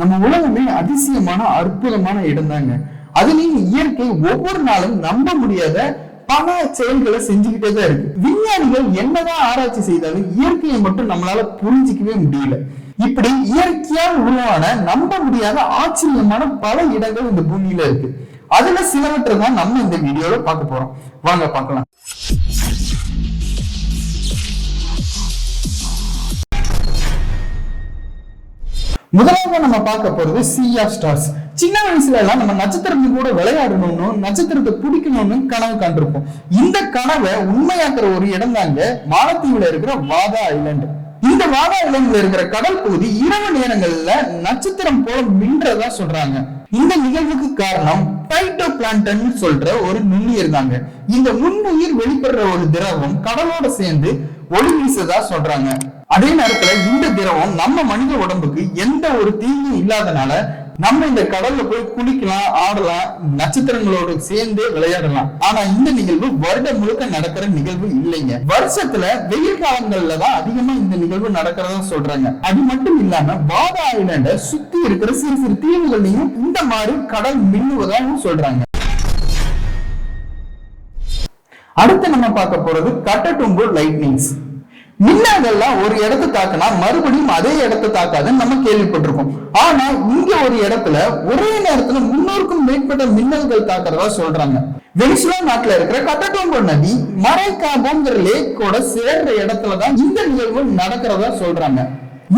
நம்ம உலகமே அதிசயமான அற்புதமான இடம் தாங்க. அதுலயும் இயற்கை ஒவ்வொரு நாளும் நம்ப முடியாத பல செயல்களை செஞ்சுக்கிட்டே தான் இருக்கு. விஞ்ஞானிகள் என்னதான் ஆராய்ச்சி செய்தாலும் இயற்கையை மட்டும் நம்மளால புரிஞ்சிக்கவே முடியல. இப்படி இயற்கையால் உருவான நம்ப முடியாத ஆச்சரியமான பல இடங்கள் இந்த பூமியில இருக்கு. அதுல சிலவற்றை தான் நம்ம இந்த வீடியோல பார்க்க போறோம். வாங்க பார்க்கலாம். முதலாவது நம்ம பார்க்க போறது சி ஆஃப் ஸ்டார்ஸ். சின்ன வயசுல எல்லாம் நம்ம நட்சத்திரத்து கூட விளையாடணும்னு நட்சத்திரத்தை பிடிக்கணும்னு கனவு கண்டிருப்போம். இந்த கனவை உண்மையாக்குற ஒரு இடம் தாங்க மாலத்தீவுல இருக்கிற வாதா ஐலண்ட். இந்த வாதா ஐலண்ட்ல இருக்கிற கடல் பகுதி இரவு நேரங்கள்ல நட்சத்திரம் போல மின்றதா சொல்றாங்க. இந்த நிகழ்வுக்கு காரணம் பைட்டோ பிளான்டன் சொல்ற ஒரு நுண்ணுயிர் தாங்க. இந்த நுண்ணுயிர் வெளிப்படுற ஒரு திரவம் கடலோட சேர்ந்து ஒளி வீசதா சொல்றாங்க. அதே நேரத்துல இந்த திரவம் நம்ம மனித உடம்புக்கு எந்த ஒரு தீங்கும் இல்லாதனால நம்ம இந்த கடல்ல போய் குளிக்கலாம், ஆடலாம், நட்சத்திரங்களோடு சேர்ந்து விளையாடலாம். ஆனா இந்த நிகழ்வு வருடம் முழுக்க நடக்கிற நிகழ்வு இல்லைங்க. வருஷத்துல வெயில் காலங்கள்ல தான் அதிகமா இந்த நிகழ்வு நடக்கிறதா சொல்றாங்க. அது மட்டும் இல்லாம வாதா ஐலண்ட சுத்தி இருக்கிற சிறு சிறு தீவுகளையும் இந்த மாதிரி கடல் மின்னுவதாகவும் சொல்றாங்க. அடுத்து நம்ம பார்க்க போறது கட்டட்டும்பு லைட்னிங்ஸ். மின்னல்கள்லாம் ஒரு இடத்தை தாக்கினா மறுபடியும் அதே இடத்தை தாக்காதுன்னு நம்ம கேள்விப்பட்டிருக்கோம். ஆனா இங்க ஒரு இடத்துல ஒரே நேரத்துல 300க்கும் மேற்பட்ட மின்னல்கள் தாக்குறதா சொல்றாங்க. வெனிசுலா நாட்டுல இருக்கிற கட்டட்டும்பு நதி மரைக்காபோங்கிற லேக்கோட சேர்ற இடத்துலதான் இந்த நிகழ்வு நடக்கிறதா சொல்றாங்க.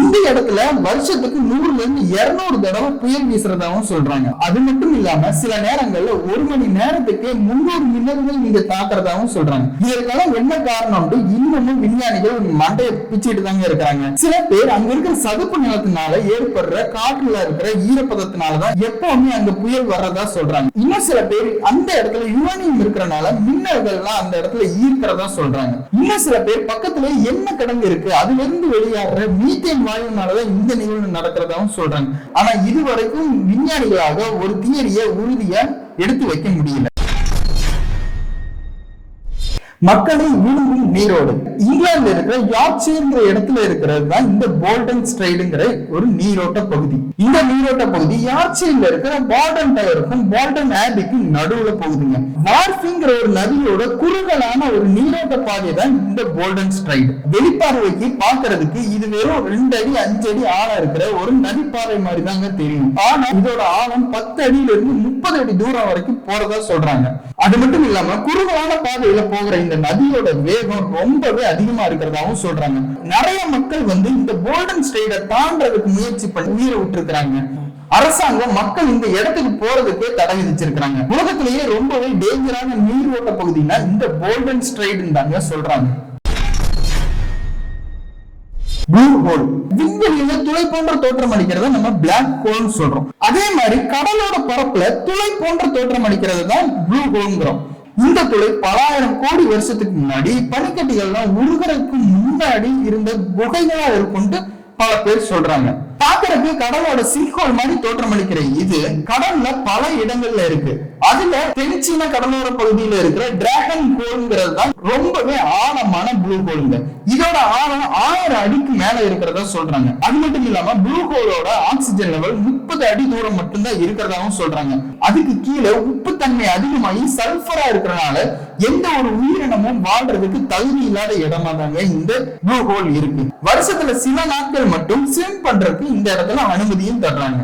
இந்த இடத்துல வருஷத்துக்கு 100ல இருந்து 200 தடவை புயல் வீசுறதாவும் சொல்றாங்க. அது மட்டும் இல்லாம சில நேரங்கள்ல 1 மணி நேரத்துக்கு 300 மின்னல்கள் இங்க தாக்குறதாவும் சொல்றாங்க. இதற்கெல்லாம் என்ன காரணம்னு இன்னமும் விஞ்ஞானிகள் மண்டையை பிச்சுட்டு தாங்க இருக்காங்க. சில பேர் அங்க இருக்கிற சதுப்பு நிலத்தினால ஏற்படுற காற்றுல இருக்கிற ஈரப்பதத்தினாலதான் எப்பவுமே அங்க புயல் வர்றதா சொல்றாங்க. இன்னும் சில பேர் அந்த இடத்துல யுரேனியம் இருக்கிறனால மின்னல்கள்லாம் அந்த இடத்துல ஈர்க்கிறதா சொல்றாங்க. இன்னும் சில பேர் பக்கத்துல என்ன கிடங்கு இருக்கு அதுல இருந்து வெளியாடுற மீத்தேன் வாயுனாலதான் இந்த நிகழ்வு நடக்கிறதாவும் சொல்றாங்க. ஆனா இதுவரைக்கும் விஞ்ஞானிகளாக ஒரு தியரியை உறுதியா எடுத்து வைக்க முடியல. மக்களை விழுங்கும் நீரோடு இங்கிலாந்துல இருக்கிற யார்க்ஷயர்ங்கிற இடத்துல இருக்கிறது தான் இந்த போல்டன் ஸ்ட்ரைடுங்கிற ஒரு நீரோட்ட பகுதி. இந்த நீரோட்ட பகுதி யார்க்ஷயர்ல இருக்கிற பால்டன் டயருக்கும் பால்டன் ஆபிக்கும் நடுவுல போகுதுங்க. வார்ஃபிங்கிற ஒரு நதியோட குறுகலான ஒரு நீரோட்ட பாதை தான் இந்த போல்டன் ஸ்ட்ரைடு. வெளிப்பார்வைக்கு பாக்குறதுக்கு இது வெறும் 2 அடி 5 அடி ஆழம் இருக்கிற ஒரு நதிப்பாதை மாதிரி தாங்க தெரியும். ஆனா இதோட ஆழம் 10 அடியில இருந்து 30 அடி தூரம் வரைக்கும் போறதா சொல்றாங்க. அது மட்டும் இல்லாம குறுகலான பாதையில போகிற இந்த நதியோட வேகம் ரொம்பவே அதிகமா இருக்கிறதாவும் சொல்றாங்க. நிறைய மக்கள் இந்த போல்டன் ஸ்ட்ரைடை தாண்டறதுக்கு முயற்சி பண்ணி உயிரை விட்டுருக்காங்க. அரசாங்கம் மக்கள் இந்த இடத்துக்கு போறதுக்கே தடை விதிச்சிருக்காங்க. உலகத்திலேயே ரொம்பவே டேஞ்சரான நீரோட்ட பகுதினா இந்த போல்டன் ஸ்ட்ரைடுன்னு தாங்க சொல்றாங்க. ப்ளூ ஹோல் விண்வெளியில துளை போன்ற தோற்றம் அளிக்கிறத நம்ம பிளாக் ஹோல்னு சொல்றோம். அதே மாதிரி கடலோட பரப்புல துளை போன்ற தோற்றம் அளிக்கிறது தான் ப்ளூ ஹோல்ங்கிறோம். இந்த துளை பல ஆயிரம் கோடி வருஷத்துக்கு முன்னாடி பனிக்கட்டிகள்லாம் உருகிறதுக்கு முன்னாடி இருந்த குகைகளா இருக்கும்னு பல பேர் சொல்றாங்க. பாக்குறதுக்கு கடலோட சில்கோல் மாதிரி தோற்றம் அளிக்கிற இது கடல்ல பல இடங்கள்ல இருக்கு. அதுல தென்சீன கடலோர பகுதியில இருக்கிற டிராகன் ஹோல்ங்கிறது தான் ரொம்பவே ஆழமான ப்ளூ ஹோலுங்க. இதோட ஆழம் 1000 அடிக்கு மேல இருக்கிறதா சொல்றாங்க. அது மட்டும் இல்லாம ப்ளூ ஹோலோட ஆக்சிஜன் லெவல் 30 அடி தூரம் மட்டும்தான் இருக்கிறதாவும் சொல்றாங்க. அதுக்கு கீழே உப்பு தன்மை அதிகமாகி சல்பரா இருக்கிறனால எந்த ஒரு உயிரினமும் வாழ்றதுக்கு தகுதி இல்லாத இடமா தாங்க இந்த ப்ளூ ஹோல் இருக்கு. வருஷத்துல சில நாட்கள் மட்டும் ஸ்விம் பண்றதுக்கு இந்த இடத்துல அனுமதியும் தர்றாங்க.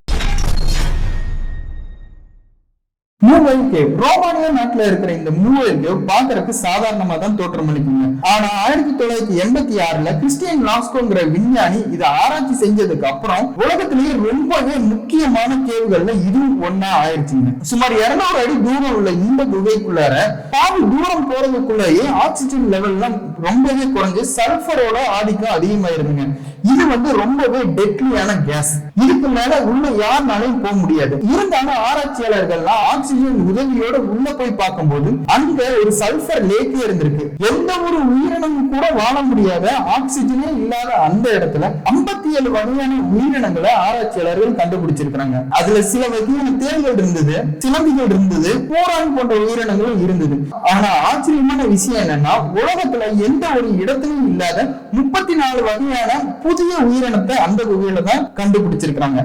மூவல் கேவ் ரோமானியா நாட்டுல இருக்கிற இந்த மூவல் கேவ் பாக்குறதுக்கு சாதாரணமா தான் தோற்றம் அளிக்குங்க. ஆனா 1986ல கிறிஸ்டியன் லாஸ்கோங்கிற விஞ்ஞானி இதை ஆராய்ச்சி செஞ்சதுக்கு அப்புறம் உலகத்திலேயே ரொம்பவே முக்கியமான கேவ்கள்ல இதுவும் ஒன்னா ஆயிடுச்சுங்க. சுமார் 200 அடி தூரம் உள்ள இந்த குகைக்குள்ளார பாதி தூரம் போறதுக்குள்ளேயே ஆக்சிஜன் லெவல்லாம் ரொம்பவே குறைஞ்சு சல்பரோட ஆதிக்கம் அதிகமாயிருதுங்க. இது ரொம்பவே டெட்லியான கேஸ். இதுக்கு மேல உள்ள யாருனாலையும் போக முடியாது. இருந்தாலும் ஆராய்ச்சியாளர்கள்லாம் ஆக்சிஜன் உதவியோட உள்ள போய் பார்க்கும்போது அங்க ஒரு சல்பர் லேக்கே இருந்திருக்கு. எந்த ஒரு உயிரினமும் கூட வாழ முடியாத ஆக்சிஜனே இல்லாத அந்த இடத்துல 57 வகையான உயிரினங்களை ஆராய்ச்சியாளர்கள் கண்டுபிடிச்சிருக்காங்க. அதுல சில வகையான தேள்கள் இருந்தது, சிலந்திகள் இருந்தது, போரான் போன்ற உயிரினங்களும் இருந்தது. ஆனா ஆச்சரியமான விஷயம் என்னன்னா உலகத்துல எந்த ஒரு இடத்திலும் இல்லாத 34 வகையான புதிய உயிரினத்தை அந்த குகையில தான் கண்டுபிடிச்சிருக்காங்க.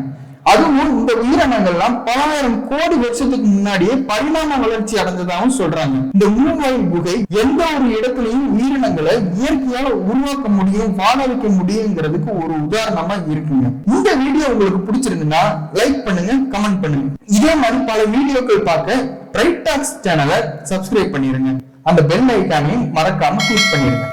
அதுவும் இந்த உயிரினங்கள்லாம் பலாயிரம் கோடி வருஷத்துக்கு முன்னாடியே பரிணாம வளர்ச்சி அடைஞ்சதாகவும் சொல்றாங்க. இந்த மூவாயில் குகை எந்த ஒரு இடத்துலயும் உயிரினங்களை இயற்கையால உருவாக்க முடியும், வாழ வைக்க முடியுங்கிறதுக்கு ஒரு உதாரணமா இருக்குங்க. இந்த வீடியோ உங்களுக்கு பிடிச்சிருந்தா லைக் பண்ணுங்க, கமெண்ட் பண்ணுங்க. இதே மாதிரி பல வீடியோக்கள் பார்க்க TALKZ சேனலை சப்ஸ்கிரைப் பண்ணிருங்க. அந்த பெல் ஐக்கானையும் மறக்காம கிளிக் பண்ணிருங்க.